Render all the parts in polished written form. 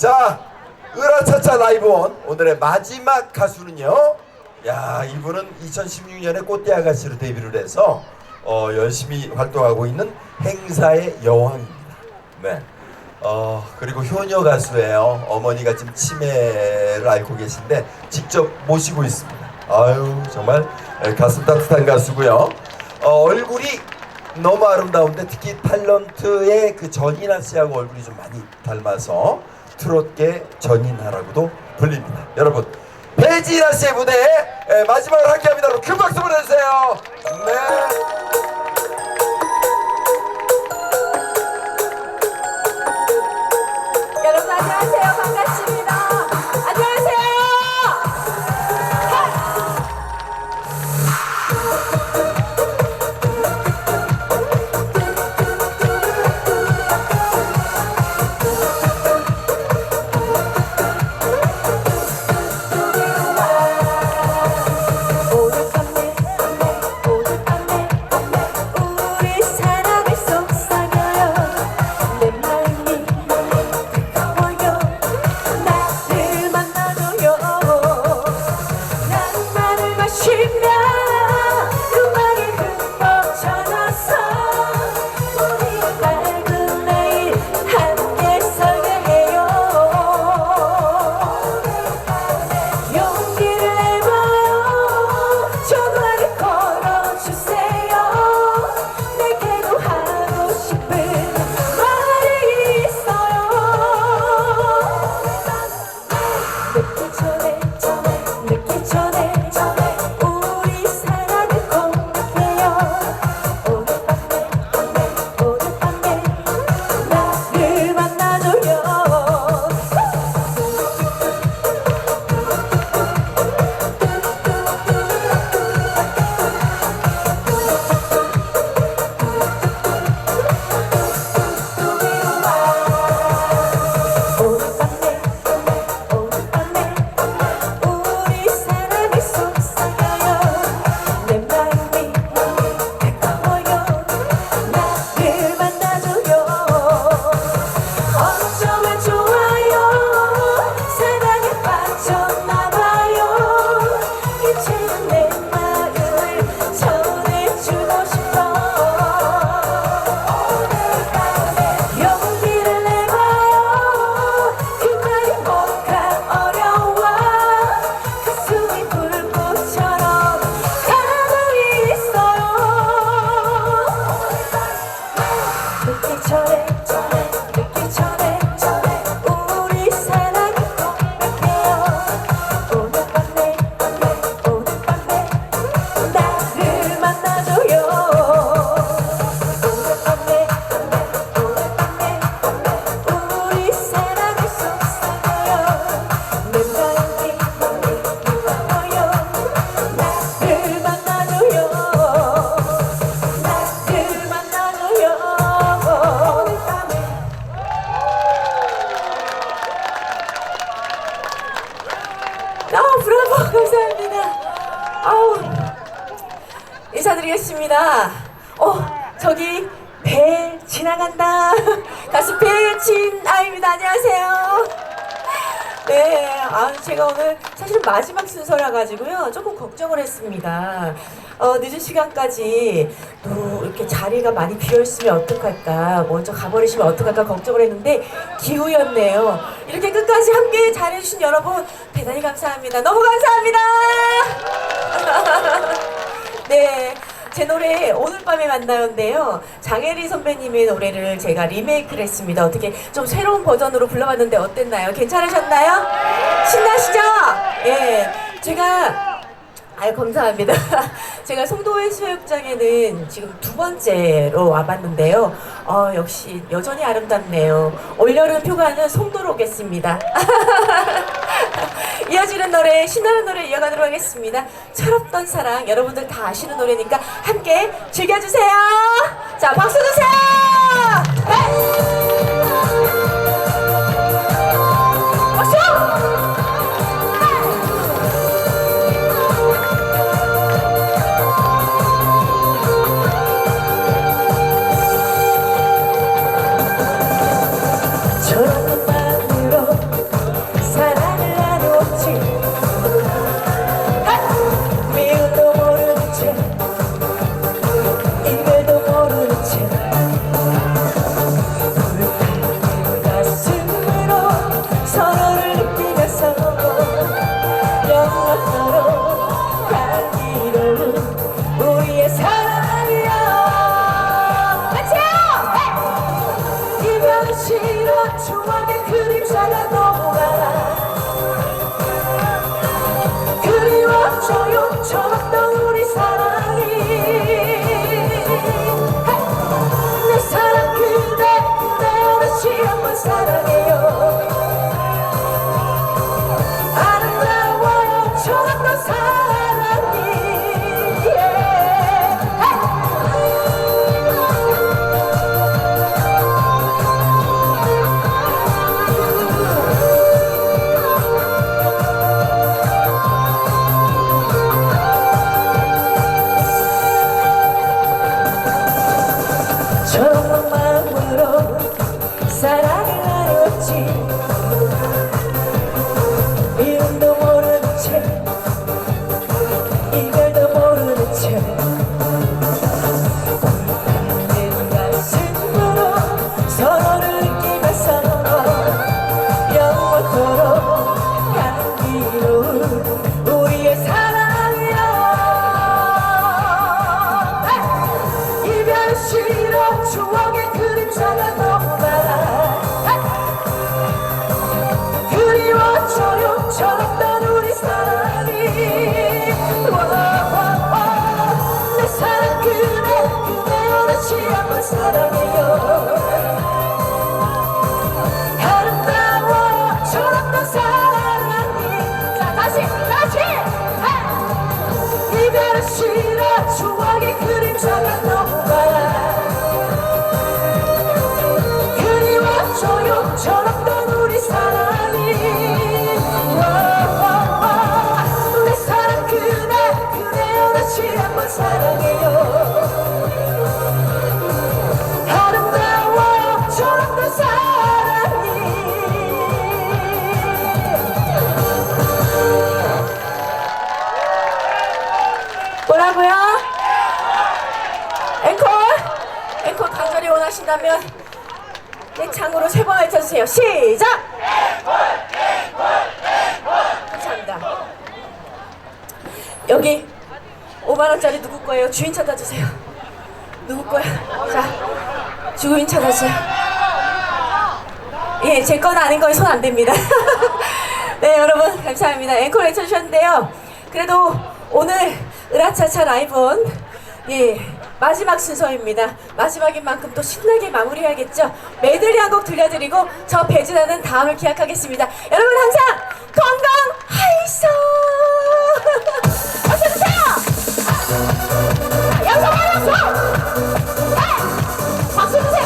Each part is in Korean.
자, 으라차차 라이브온 오늘의 마지막 가수는요. 야, 이분은 2016년에 꽃대 아가씨로 데뷔를 해서 열심히 활동하고 있는 행사의 여왕입니다. 네. 그리고 효녀 가수예요. 어머니가 지금 치매를 앓고 계신데 직접 모시고 있습니다. 아유, 정말 가슴 따뜻한 가수고요. 얼굴이 너무 아름다운데 특히 탤런트의 그 전인하 씨하고 얼굴이 좀 많이 닮아서 트롯계 전인하라고도 불립니다. 여러분, 배진아 씨의 무대에 마지막으로 함께합니다. 큰 박수 보내주세요. 네. 여러분 안녕하세요. 반갑습니다. 안녕하세요. 우리 사랑을 속삭여요. 내 마음이 나를 만나줘요. 낭만을 마시며 음악에 흠뻑 젖어서 우리 밝은 내일 함께 설계해요. 용기를 내봐요. 조그맣게 걸어주세요. 내게도 하고 싶은 말이 있어요. 늦기 전에 우리 사랑을 공개해요. 오늘 밤에 나를 만나줘요. 오늘 밤에 우리 사랑을 속삭여요. 내 마음이 뜨거워요. 나를 만나줘요. 어쩌면 좋아요. 사랑에 빠졌나봐요. 이제는 내 마음을 전해주고 싶어. 용기를 내봐요. 그 말이 뭐가 어려워. 가슴이 불꽃처럼 가만히 있어요. 늦기 전에 우리 사랑을 고백해요. 오늘 밤에 나를 만나줘요. 오늘 밤에 우리 사랑을 속삭여요. 내 마음이 뜨거워요. 나를 만나줘요. 나를 만나줘요. 오늘 밤에 브라보 감사합니다. 아우 인사드리겠습니다. 저기 배 지나간다. 가수 배진아입니다. 안녕하세요. 네, 제가 오늘 사실은 마지막 순서라 가지고요 조금 걱정을 했습니다. 늦은 시간까지 또 이렇게 자리가 많이 비어 있으면 어떡할까, 먼저 가버리시면 어떡할까 걱정을 했는데 기우였네요. 이렇게 끝까지 함께 잘해주신 여러분 대단히 감사합니다. 너무 감사합니다. 네. 제 노래 오늘 밤에 만나요인데요. 장혜리 선배님의 노래를 제가 리메이크를 했습니다. 어떻게 좀 새로운 버전으로 불러봤는데 어땠나요? 괜찮으셨나요? 신나시죠? 예, 제가 감사합니다. 제가 송도의 수영장에는 지금 두 번째로 와봤는데요. 역시 여전히 아름답네요. 올여름 휴가는 송도로 오겠습니다. 이어지는 노래, 신나는 노래 이어가도록 하겠습니다. 철없던 사랑, 여러분들 다 아시는 노래니까 함께 즐겨주세요. 자, 박수 주세요. 박수. 저런 마음으로 싫어 추억의 그림자가 너무 많아 그리워져요 철없던 우리 사랑이 내 사랑 그대 다시 한번 사랑해요 아름다워요 철없던 사랑이 처음 마음으로 사랑을 나눴지 이름도 모르는 채 이별도 모르는 채 내 가슴으로 서로를 느끼면서 영원토록 향기로운 우리의 사랑이여 이별 싫어 추억의 그림자가 너무 많아 그리워져요 철없던 우리 사랑이 내 사랑 그대여 다시 한번 사랑해요 아름다워 철없던 사랑이 자 다시 이별 싫어 추억의 그림자가 너무 많아 그리워져요 철없던 우리 사랑이 내 사랑 그대여 다시 한번 사랑해요 아름다워요 철없던 사랑이 뭐라고요? 앵콜 간절히 원하신다면 내 창으로 3번 외쳐주세요. 시작! 감사합니다. 여기 5만원짜리 누구 거예요? 주인 찾아주세요. 누구 거야? 자, 주인 찾아주세요. 예, 제 건 아닌 거에 손 안 댑니다. 네, 여러분 감사합니다. 앵콜 외쳐주셨는데요. 그래도 오늘 으라차차 라이브온 마지막 순서입니다. 마지막인 만큼 또 신나게 마무리해야겠죠. 메들리 한 곡 들려드리고 저 배진아는 다음을 기약하겠습니다. 여러분 항상 건강하이소 어서오세요. 영상 박수 박수 주세요.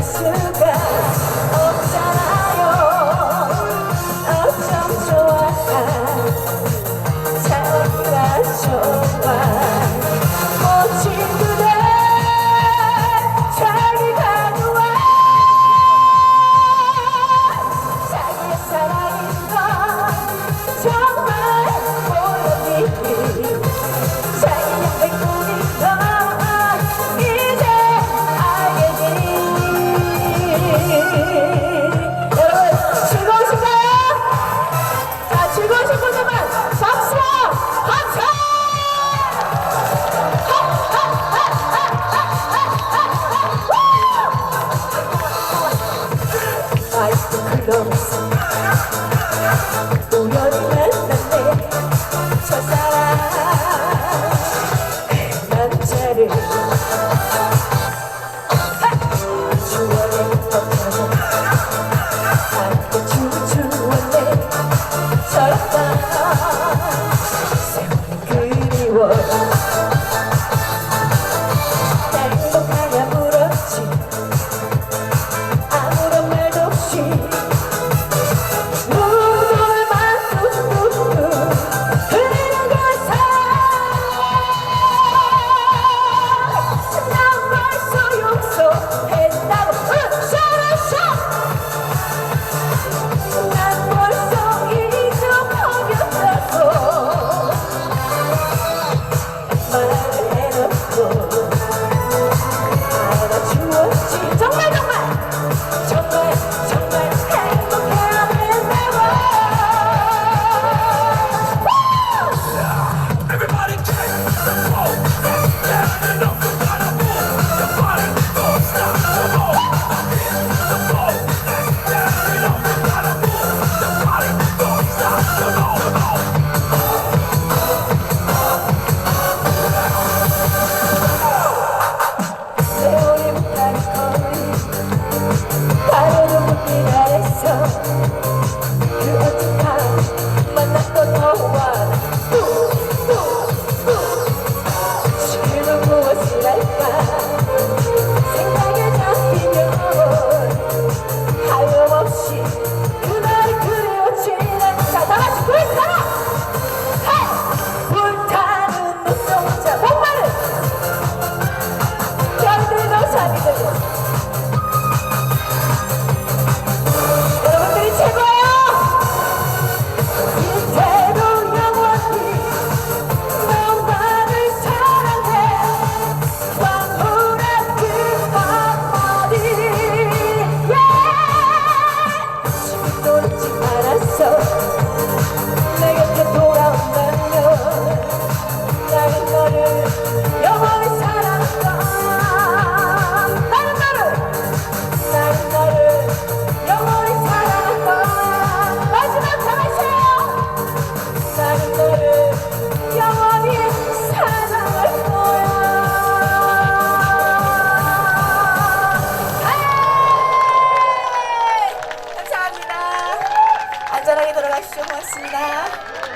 수가 없잖아요. 어쩜 좋아 고맙습니다.